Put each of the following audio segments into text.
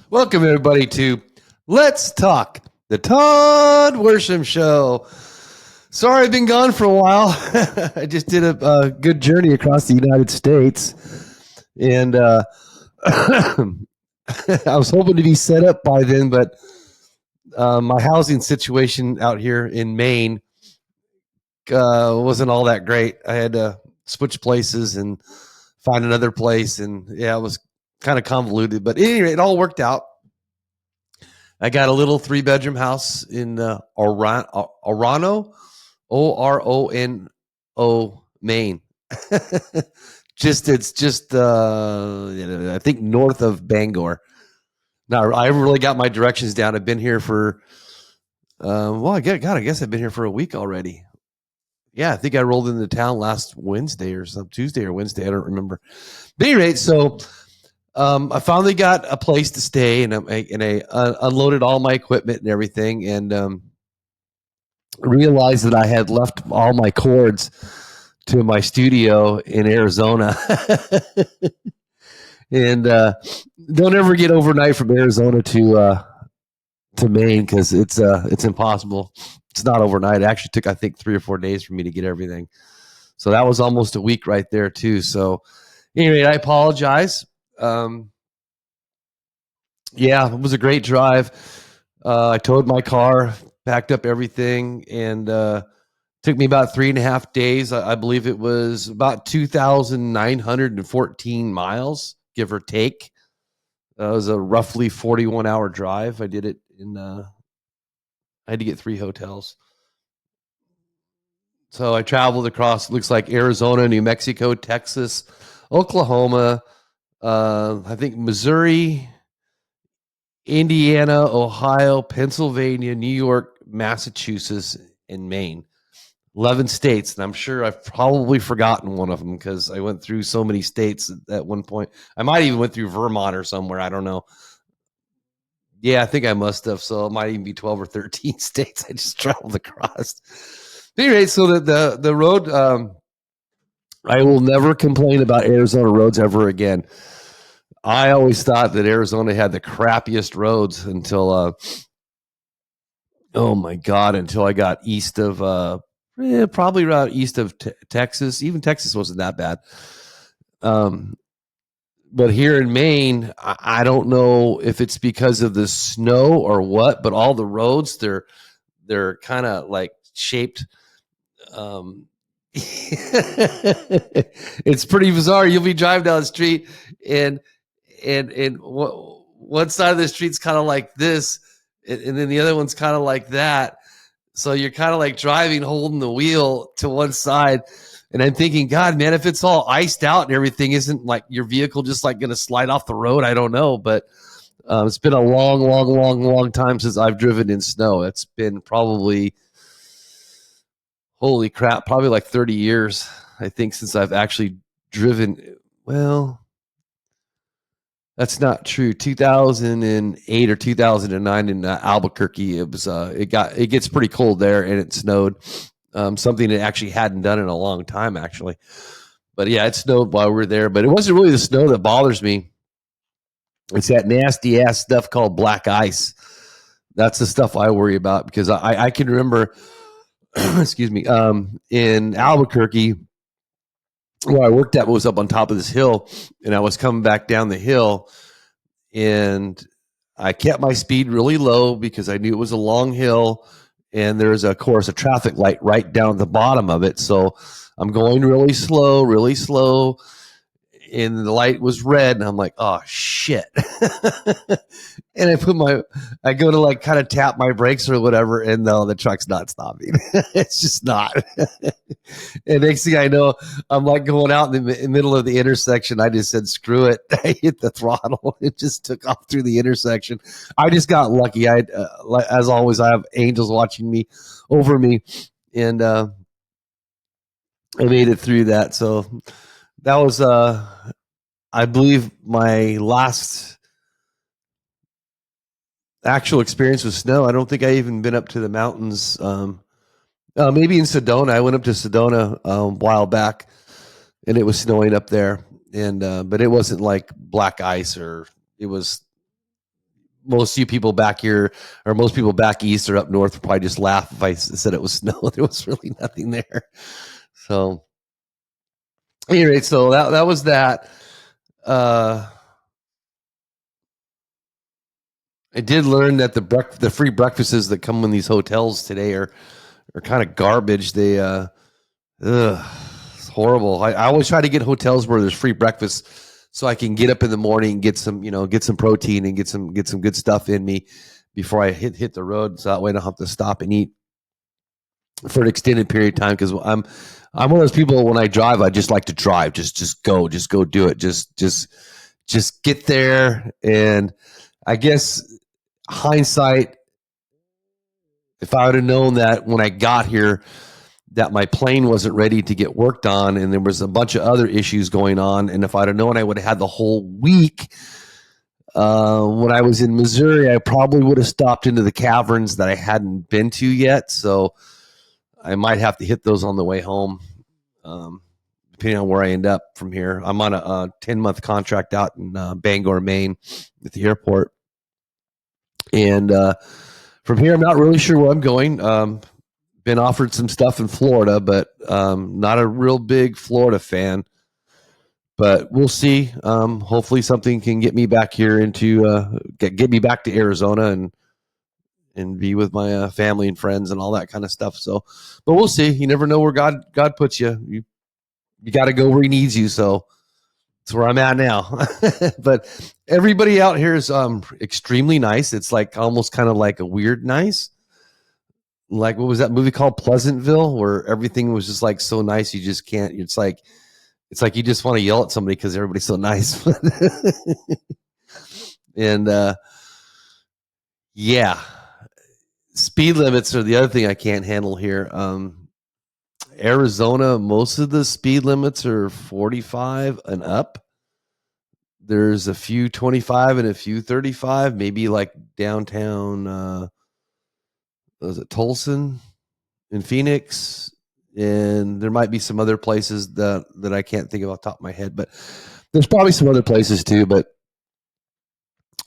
Welcome, everybody, to Let's Talk, the Todd Worsham Show. Sorry, I've been gone for a while. I just did a good journey across the United States, and I was hoping to be set up by then, but my housing situation out here in Maine wasn't all that great. I had to switch places and find another place, and yeah, it was kind of convoluted, but anyway, it all worked out. I got a little 3-bedroom house in Orono, Orono, Maine. It's just I think north of Bangor. Now I really got my directions down. I've been here for I guess I've been here for a week already. Yeah, I think I rolled into town last Wednesday or some Tuesday or Wednesday. I don't remember. But anyway, so I finally got a place to stay, and I unloaded all my equipment and everything, and realized that I had left all my cords to my studio in Arizona. And don't ever get overnight from Arizona to Maine, because it's impossible. It's not overnight. It actually took, I think, 3 or 4 days for me to get everything. So that was almost a week right there too. So anyway, I apologize. Yeah, it was a great drive. I towed my car, packed up everything, and took me about 3.5 days. I believe it was about 2,914 miles, give or take. It was a roughly 41-hour drive. I did it in. I had to get 3 hotels. So I traveled across, looks like Arizona, New Mexico, Texas, Oklahoma, I think Missouri, Indiana, Ohio, Pennsylvania, New York, Massachusetts, and Maine. 11 states, and I'm sure I've probably forgotten one of them because I went through so many states at one point. I might even went through Vermont or somewhere. I don't know. Yeah, I think I must have. So it might even be 12 or 13 states I just traveled across. Anyway, so the road, I will never complain about Arizona roads ever again. I always thought that Arizona had the crappiest roads until, oh my God, until I got east of, probably around east of Texas. Even Texas wasn't that bad. But here in Maine, I don't know if it's because of the snow or what, but all the roads, they're kind of like shaped. It's pretty bizarre. You'll be driving down the street, and one side of the street's kind of like this, and then the other one's kind of like that. So you're kind of like driving, holding the wheel to one side. And I'm thinking, God, man, if it's all iced out and everything, isn't like your vehicle just like going to slide off the road? I don't know. But it's been a long time since I've driven in snow. It's been probably, holy crap, probably like 30 years, I think, since I've actually driven. Well, that's not true. 2008 or 2009 in Albuquerque, it gets pretty cold there, and it snowed. Something that actually hadn't done in a long time, actually. But yeah, it snowed while we were there. But it wasn't really the snow that bothers me. It's that nasty ass stuff called black ice. That's the stuff I worry about, because I can remember, excuse me, in Albuquerque, where I worked at was up on top of this hill, and I was coming back down the hill, and I kept my speed really low because I knew it was a long hill, and there's, of course, a traffic light right down at the bottom of it. So I'm going really slow, and the light was red, and I'm like, oh shit. And I go to like kind of tap my brakes or whatever, and no, the truck's not stopping. It's just not. And next thing I know, I'm like going out in the middle of the intersection. I just said, screw it. I hit the throttle. It just took off through the intersection. I just got lucky. As always, I have angels watching me, over me, and I made it through that. So that was, I believe, my last actual experience with snow. I don't think I even been up to the mountains. Maybe in Sedona. I went up to Sedona a while back, and it was snowing up there. And but it wasn't like black ice, or it was most of you people back here, or most people back east or up north, would probably just laugh if I said it was snow. There was really nothing there. So, anyway, so that was that. I did learn that the free breakfasts that come in these hotels today are kind of garbage. They it's horrible. I always try to get hotels where there's free breakfast, so I can get up in the morning and get some protein and get some good stuff in me before I hit the road. So that way I don't have to stop and eat for an extended period of time. Because I'm one of those people, when I drive, I just like to drive. Just go do it. Just get there. And I guess hindsight, if I would have known that when I got here that my plane wasn't ready to get worked on and there was a bunch of other issues going on, and if I'd have known I would have had the whole week when I was in Missouri, I probably would have stopped into the caverns that I hadn't been to yet. So I might have to hit those on the way home, depending on where I end up from here. I'm on a 10-month contract out in Bangor, Maine at the airport. And from here, I'm not really sure where I'm going. Been offered some stuff in Florida, but not a real big Florida fan. But we'll see. Hopefully something can get me back here into get me back to Arizona and be with my family and friends and all that kind of stuff. So, but we'll see. You never know where God puts you. You got to go where He needs you. So that's where I'm at now. But everybody out here is extremely nice. It's like almost kind of like a weird nice. Like, what was that movie called, Pleasantville, where everything was just like so nice you just can't. It's like you just want to yell at somebody because everybody's so nice. And yeah, speed limits are the other thing I can't handle here. Arizona, most of the speed limits are 45 and up. There's a few 25 and a few 35, maybe like downtown, was it Tulsa in Phoenix? And there might be some other places that I can't think of off the top of my head, but there's probably some other places too. But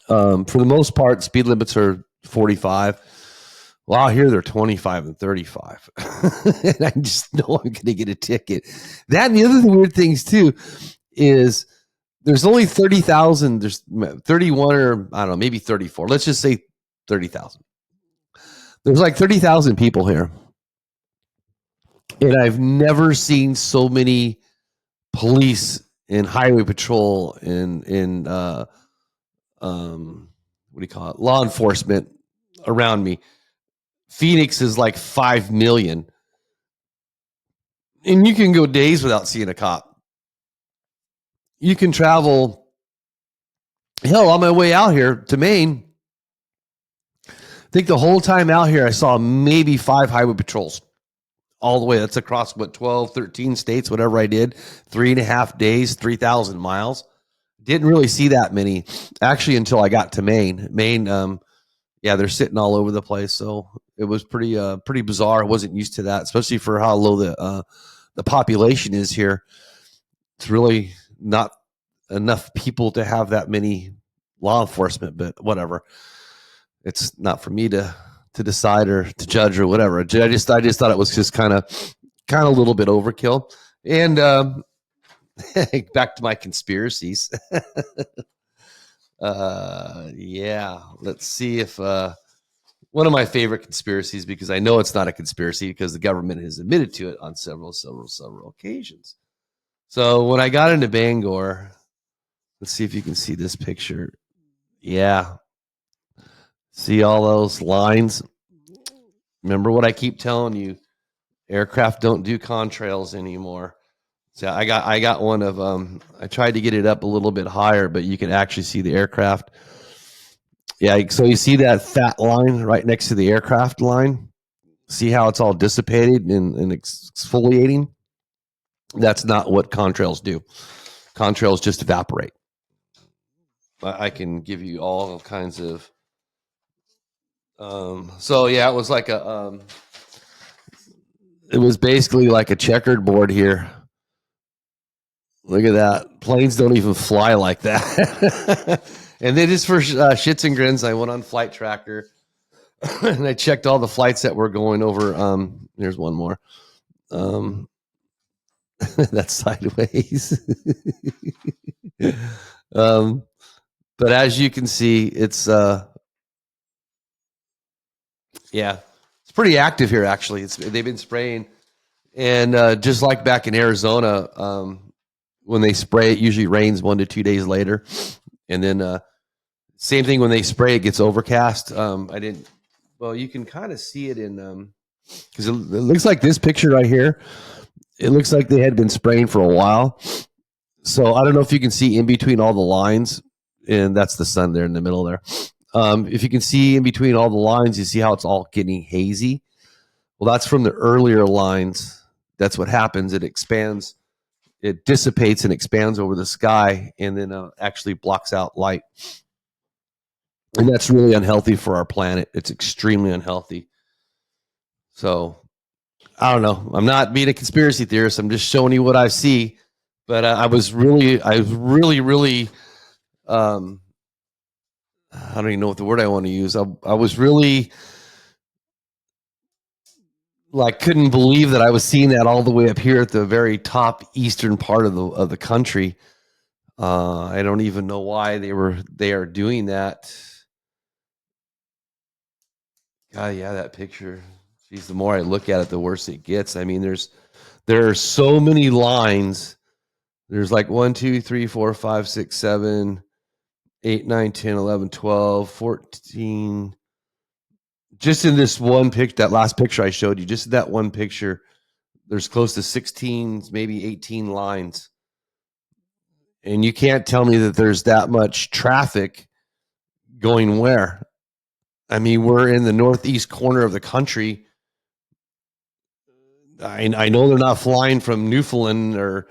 for the most part, speed limits are 45. Well, out here they're 25 and 35. And I just know I'm going to get a ticket. That and the other weird things too is there's only 30,000. There's 31 or I don't know, maybe 34. Let's just say 30,000. There's like 30,000 people here. And I've never seen so many police and highway patrol and what do you call it? Law enforcement around me. Phoenix is like 5 million. And you can go days without seeing a cop. You can travel. Hell, on my way out here to Maine, I think the whole time out here, I saw maybe 5 highway patrols all the way. That's across 12, 13 states, whatever I did. 3.5 days, 3,000 miles. Didn't really see that many actually until I got to Maine. Maine, yeah, they're sitting all over the place. So it was pretty bizarre. I wasn't used to that, especially for how low the population is here. It's really not enough people to have that many law enforcement, but whatever. It's not for me to decide or to judge or whatever. I just thought it was just kind of a little bit overkill. And back to my conspiracies. Yeah, let's see if one of my favorite conspiracies, because I know it's not a conspiracy because the government has admitted to it on several occasions. So when I got into Bangor, let's see if you can see this picture. Yeah. See all those lines? Remember what I keep telling you, aircraft don't do contrails anymore. So I got one of I tried to get it up a little bit higher, but you can actually see the aircraft. Yeah, so you see that fat line right next to the aircraft line? See how it's all dissipated and exfoliating? That's not what contrails do. Contrails just evaporate. I can give you all kinds of so yeah, it was like it was basically like a checkered board here. Look at that. Planes don't even fly like that. And then just for shits and grins, I went on Flight Tracker and I checked all the flights that were going over. There's one more. That's sideways. But as you can see, it's yeah, it's pretty active here. Actually, they've been spraying, and just like back in Arizona, when they spray, it usually rains 1 to 2 days later, and then same thing when they spray, it gets overcast. I didn't. Well, you can kind of see it in because it looks like this picture right here. It looks like they had been spraying for a while. So I don't know if you can see in between all the lines, and that's the sun there in the middle there. If you can see in between all the lines, you see how it's all getting hazy. Well, that's from the earlier lines. That's what happens. It expands, it dissipates and expands over the sky, and then actually blocks out light. And that's really unhealthy for our planet. It's extremely unhealthy. So I don't know. I'm not being a conspiracy theorist. I'm just showing you what I see. But I was really, I don't even know what the word I want to use. I was really like couldn't believe that I was seeing that all the way up here at the very top eastern part of the country. I don't even know why they are doing that. God, yeah, that picture. Geez, the more I look at it, the worse it gets. I mean, there are so many lines. There's like 1, 2, 3, 4, 5, 6, 7, 8, 9, 10, 11, 12, 14. Just in this one picture, that last picture I showed you, just that one picture, there's close to 16, maybe 18 lines. And you can't tell me that there's that much traffic going where. I mean, we're in the northeast corner of the country. I know they're not flying from Newfoundland or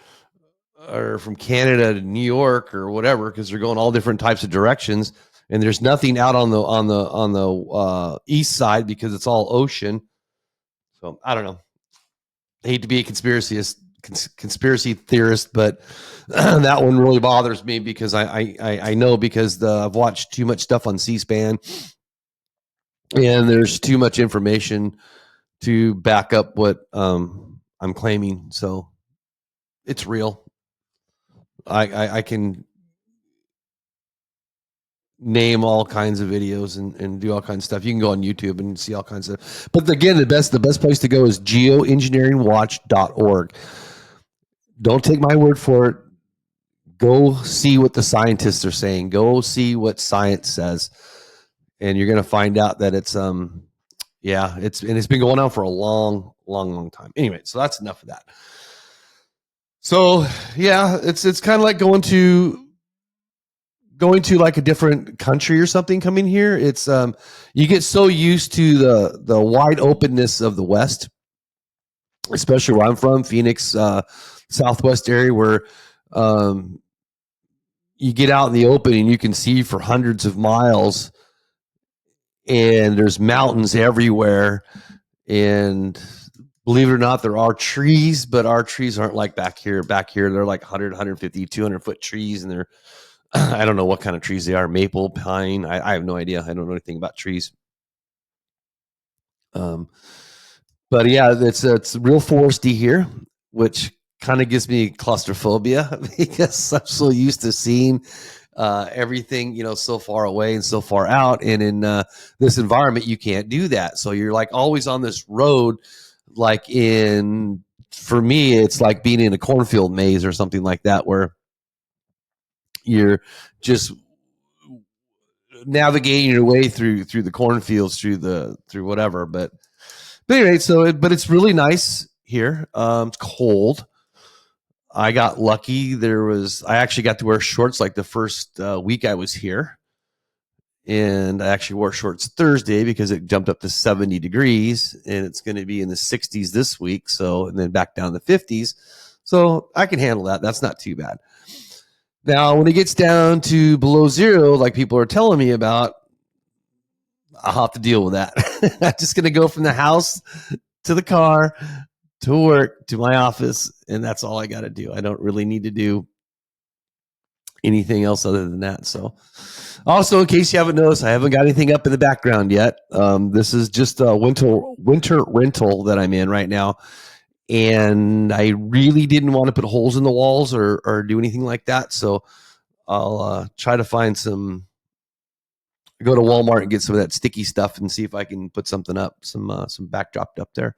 from Canada to New York or whatever, because they're going all different types of directions. And there's nothing out on the east side because it's all ocean. So I don't know. I hate to be a conspiracy theorist, but that one really bothers me because I know because I've watched too much stuff on C-SPAN, and there's too much information to back up what I'm claiming. So it's real. I can name all kinds of videos and do all kinds of stuff. You can go on YouTube and see all kinds of. But again, the best place to go is geoengineeringwatch.org. Don't take my word for it. Go see what the scientists are saying. Go see what science says, and you're going to find out that it's it's been going on for a long time. Anyway, so that's enough of that. So yeah, it's kind of like going to like a different country or something coming here. It's you get so used to the wide openness of the West, especially where I'm from, Phoenix, Southwest area, where you get out in the open and you can see for hundreds of miles, and there's mountains everywhere. And believe it or not, there are trees, but our trees aren't like back here. Back here, they're like 100, 150, 200 foot trees, and they're I don't know what kind of trees they are. Maple, pine. I have no idea. I don't know anything about trees. But yeah, it's real foresty here, which kind of gives me claustrophobia because I'm so used to seeing everything, so far away and so far out. And in this environment, you can't do that. So you're like always on this road, like for me, it's like being in a cornfield maze or something like that, where you're just navigating your way through the cornfields, through whatever. But anyway, but it's really nice here. It's cold. I got lucky. I actually got to wear shorts like the first week I was here. And I actually wore shorts Thursday because it jumped up to 70 degrees, and it's going to be in the 60s this week. So, and then back down to the 50s. So I can handle that. That's not too bad. Now, when it gets down to below zero, like people are telling me about, I'll have to deal with that. I'm just going to go from the house to the car to work to my office, and that's all I got to do. I don't really need to do anything else other than that. So, also, in case you haven't noticed, I haven't got anything up in the background yet. This is just a winter rental that I'm in right now, and I really didn't want to put holes in the walls or do anything like that. So I'll try to find go to Walmart and get some of that sticky stuff and see if I can put something up, some backdrop up there.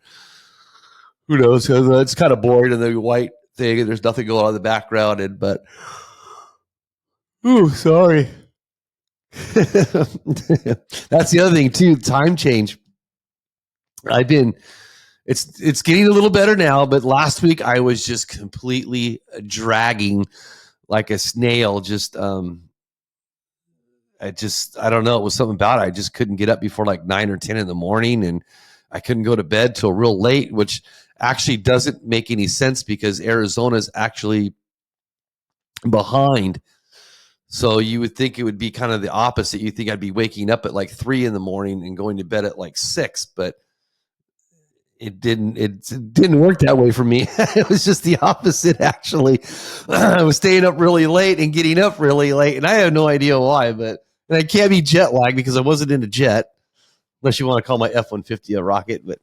Who knows? It's kind of boring in the white thing, and there's nothing going on in the background. But ooh, sorry. That's the other thing too. Time change. It's getting a little better now, but last week I was just completely dragging like a snail. I don't know. It was something about it. I just couldn't get up before like 9 or 10 in the morning, and I couldn't go to bed till real late, which actually doesn't make any sense because Arizona's actually behind. So you would think it would be kind of the opposite. You think I'd be waking up at like 3 in the morning and going to bed at like 6, but it didn't work that way for me. It was just the opposite, actually. I was staying up really late and getting up really late, and I have no idea why, and I can't be jet lagged because I wasn't in a jet, unless you want to call my F-150 a rocket, but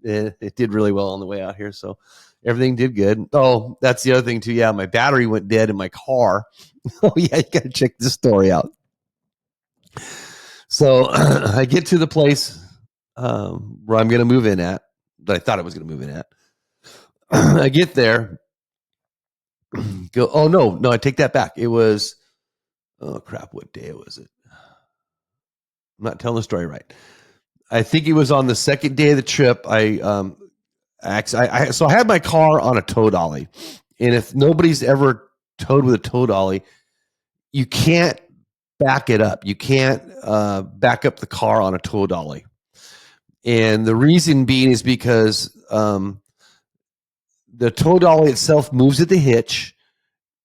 it did really well on the way out here, so everything did good. Oh, that's the other thing too. Yeah, my battery went dead in my car. Oh yeah, you got to check this story out. So I get to the place where I'm going to move in at, that I thought I was going to move in at. I get there, go, oh no, I take that back. It was, oh crap, what day was it? I'm not telling the story right. I think it was on the second day of the trip. So I had my car on a tow dolly, and if nobody's ever towed with a tow dolly, you can't back it up. You can't back up the car on a tow dolly. And the reason being is because the tow dolly itself moves at the hitch,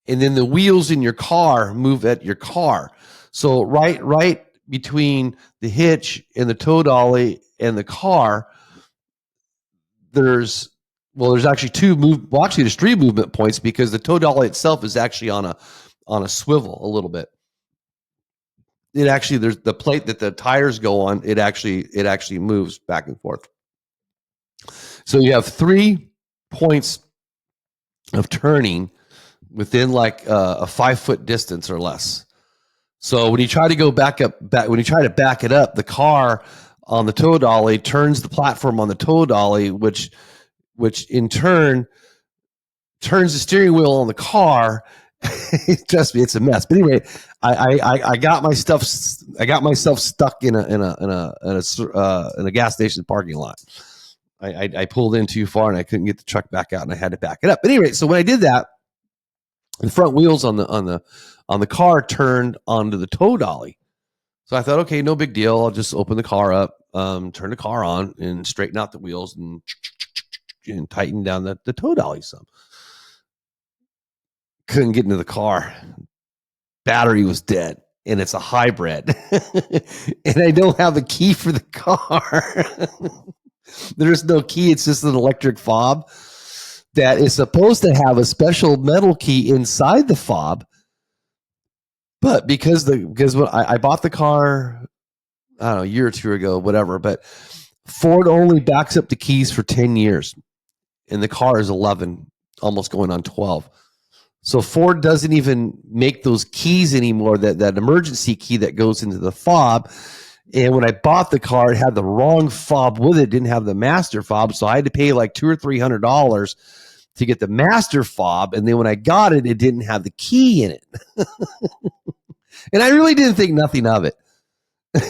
and then the wheels in your car move at your car. So right between the hitch and the tow dolly and the car, there's actually there's 3 movement points because the tow dolly itself is actually on a swivel a little bit. It actually, there's the plate that the tires go on. It actually moves back and forth. So you have 3 points of turning within like a 5-foot distance or less. So when you try to back it up, the car on the tow dolly turns the platform on the tow dolly, which in turn turns the steering wheel on the car. Trust me, it's a mess. But anyway, I got myself stuck in a gas station parking lot. I pulled in too far and I couldn't get the truck back out, and I had to back it up. But anyway, so when I did that, the front wheels on the car turned onto the tow dolly. So I thought, okay, no big deal. I'll just open the car up, turn the car on, and straighten out the wheels and tighten down the tow dolly some. Couldn't get into the car. Battery was dead, and it's a hybrid. And I don't have a key for the car. There's no key. It's just an electric fob that is supposed to have a special metal key inside the fob. But because when I bought the car, I don't know, a year or 2 ago, whatever, but Ford only backs up the keys for 10 years, and the car is 11, almost going on 12. So Ford doesn't even make those keys anymore, that emergency key that goes into the fob. And when I bought the car, it had the wrong fob with it, didn't have the master fob. So I had to pay like $200 or $300 to get the master fob. And then when I got it, it didn't have the key in it. And I really didn't think nothing of it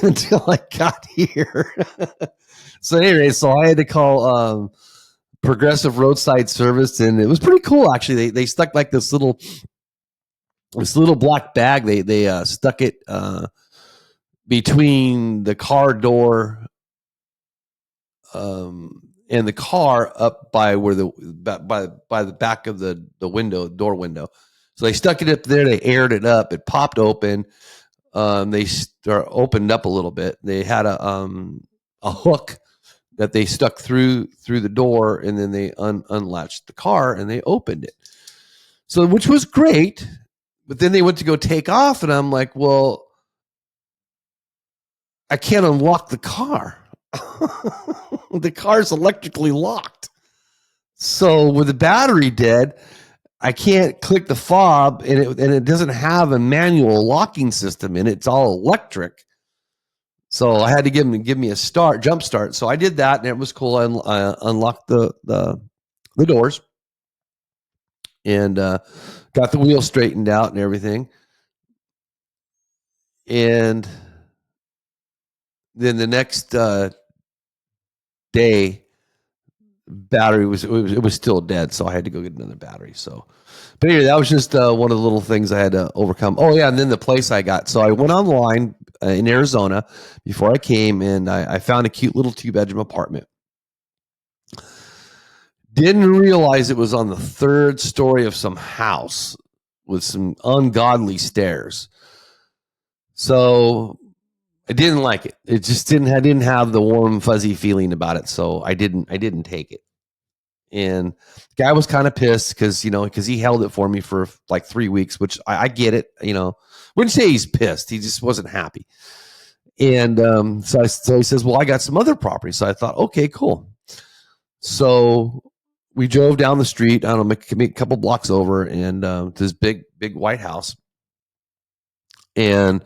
until I got here. So anyway, I had to call Progressive Roadside Service, and it was pretty cool, actually. They stuck like this little black bag. They stuck it between the car door and the car, up by where by the back of the door window. So they stuck it up there. They aired it up. It popped open. They opened up a little bit. They had a hook that they stuck through the door, and then they unlatched the car and they opened it. So, which was great. But then they went to go take off, and I'm like, well, I can't unlock the car. The car's electrically locked. So with the battery dead, I can't click the fob, and it doesn't have a manual locking system in it. It's all electric. So I had to give me a jump start. So I did that, and it was cool. I unlocked the doors and got the wheel straightened out and everything. And then the next day, battery was still dead, so I had to go get another battery. So, but anyway, that was just one of the little things I had to overcome. Oh yeah, and then the place I got. So I went online in Arizona before I came, and I found a cute little 2-bedroom apartment. Didn't realize it was on the 3rd story of some house with some ungodly stairs. So I didn't like it. It just I didn't have the warm, fuzzy feeling about it. So I didn't take it. And the guy was kind of pissed because he held it for me for like 3 weeks, which I get it. Wouldn't say he's pissed. He just wasn't happy. And so he says, well, I got some other property. So I thought, okay, cool. So we drove down the street. I don't know, maybe a couple blocks over, and this big white house. And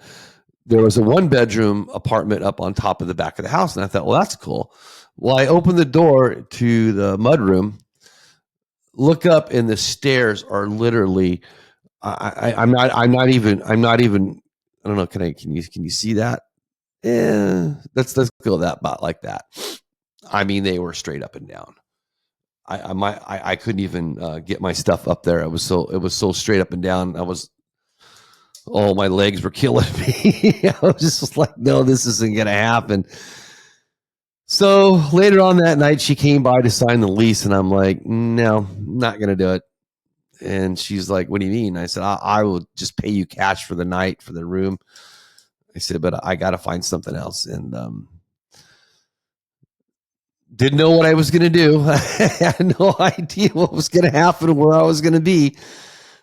there was a 1-bedroom apartment up on top of the back of the house. And I thought, well, that's cool. Well, I opened the door to the mudroom, look up, and the stairs are literally, I'm not even, I don't know. Can you see that? Let's go that about like that. I mean, they were straight up and down. I couldn't even get my stuff up there. It was so straight up and down. My legs were killing me. I was just like, no, this isn't going to happen. So later on that night, she came by to sign the lease, and I'm like, no, not going to do it. And she's like, what do you mean? I said, I will just pay you cash for the night for the room. I said, but I got to find something else. And didn't know what I was going to do. I had no idea what was going to happen, where I was going to be.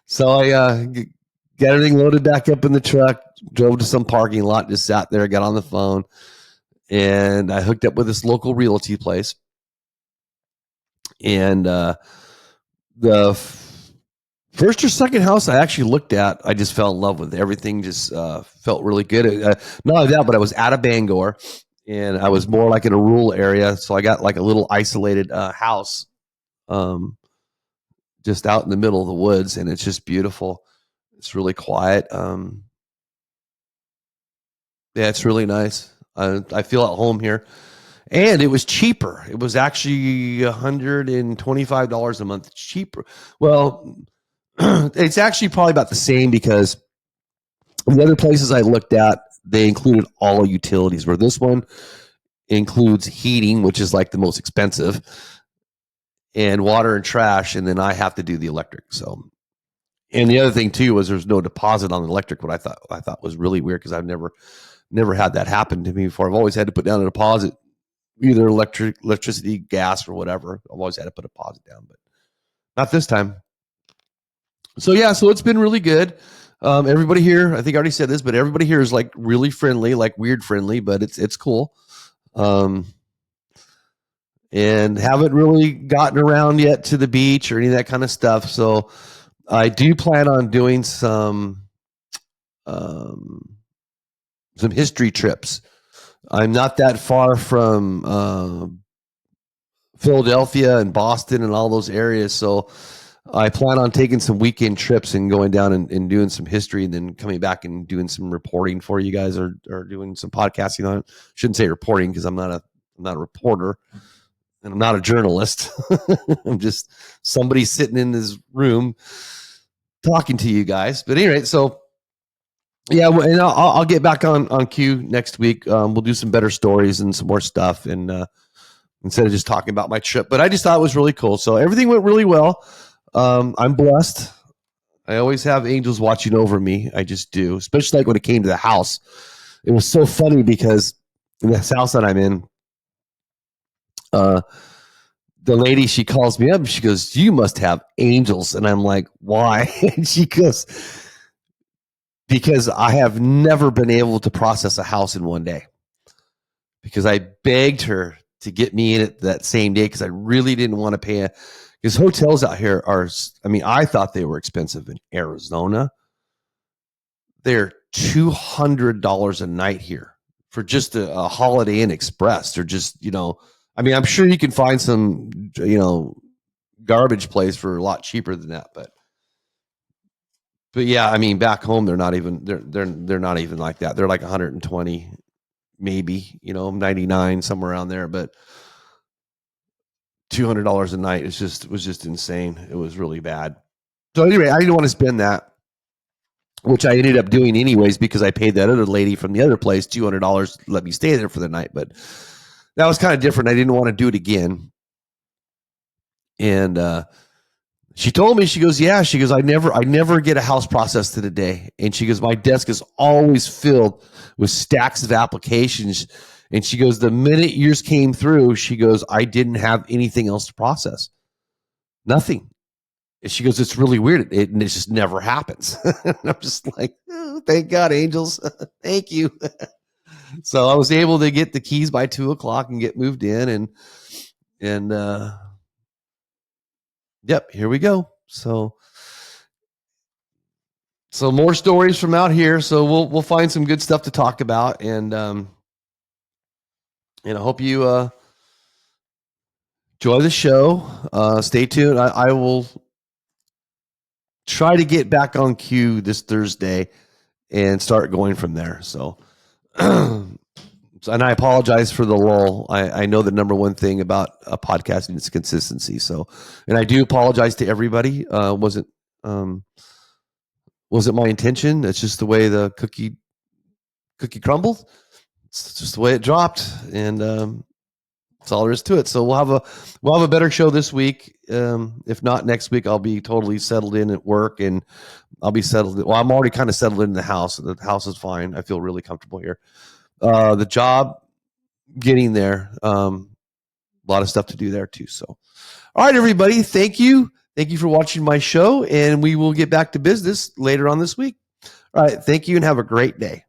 So I got everything loaded back up in the truck, drove to some parking lot, just sat there, got on the phone, and I hooked up with this local realty place. And the first or second house I actually looked at, I just fell in love with. Everything just felt really good. Not only that, but I was out of Bangor, and I was more like in a rural area. So I got like a little isolated house just out in the middle of the woods, and it's just beautiful. It's really quiet. Yeah, it's really nice. I feel at home here. And it was cheaper. It was actually $125 a month cheaper. Well, it's actually probably about the same, because the other places I looked at, they included all utilities, where this one includes heating, which is like the most expensive, and water and trash, and then I have to do the electric. So, and the other thing too was there's no deposit on the electric, what I thought was really weird, because I've never had that happen to me before. I've always had to put down a deposit, either electricity, gas, or whatever. I've always had to put a deposit down, but not this time. So yeah, so it's been really good. Everybody here, I think I already said this, but everybody here is like really friendly, like weird friendly, but it's cool. And haven't really gotten around yet to the beach or any of that kind of stuff. So I do plan on doing some history trips. I'm not that far from Philadelphia and Boston and all those areas. So I plan on taking some weekend trips and going down and doing some history, and then coming back and doing some reporting for you guys, or doing some podcasting on it. Shouldn't say reporting, because I'm not a reporter, and I'm not a journalist. I'm just somebody sitting in this room talking to you guys. But anyway, so yeah, and I'll get back on cue next week. We'll do some better stories and some more stuff, and instead of just talking about my trip. But I just thought it was really cool. So everything went really well. I'm blessed. I always have angels watching over me. I just do, especially like when it came to the house. It was so funny, because in this house that I'm in, the lady, she calls me up and she goes, "You must have angels." And I'm like, "Why?" And she goes, because I have never been able to process a house in one day because I begged her to get me in it that same day because I really didn't want to pay. Because hotels out here are, I mean, I thought they were expensive in Arizona. They're $200 a night here for just a Holiday Inn Express. They're just, I mean, I'm sure you can find some, garbage place for a lot cheaper than that, but yeah, I mean, back home they're not even they're not even like that. They're like 120, maybe 99 somewhere around there, but $200 a night was just insane. It was really bad. So anyway, I didn't want to spend that, which I ended up doing anyways because I paid that other lady from the other place $200 to let me stay there for the night. But that was kind of different. I didn't want to do it again, and she told me, she goes, yeah, she goes, I never get a house processed in a day. And she goes, my desk is always filled with stacks of applications. And she goes, the minute yours came through, she goes, I didn't have anything else to process. Nothing. And she goes, it's really weird. It just never happens. And I'm just like, oh, thank God, angels. Thank you. So I was able to get the keys by 2:00 and get moved in and yep, here we go. So more stories from out here. So we'll find some good stuff to talk about, and I hope you enjoy the show. Stay tuned. I will try to get back on cue this Thursday and start going from there. So, and I apologize for the lull. I know the number one thing about podcasting is consistency. So, and I do apologize to everybody. Wasn't my intention. It's just the way the cookie crumbled. It's just the way it dropped, and that's all there is to it. So we'll have a better show this week. If not next week, I'll be totally settled in at work, and I'll be settled. Well, I'm already kind of settled in the house. The house is fine. I feel really comfortable here. The job, getting there. A lot of stuff to do there too. So, all right, everybody. Thank you. Thank you for watching my show, and we will get back to business later on this week. All right. Thank you, and have a great day.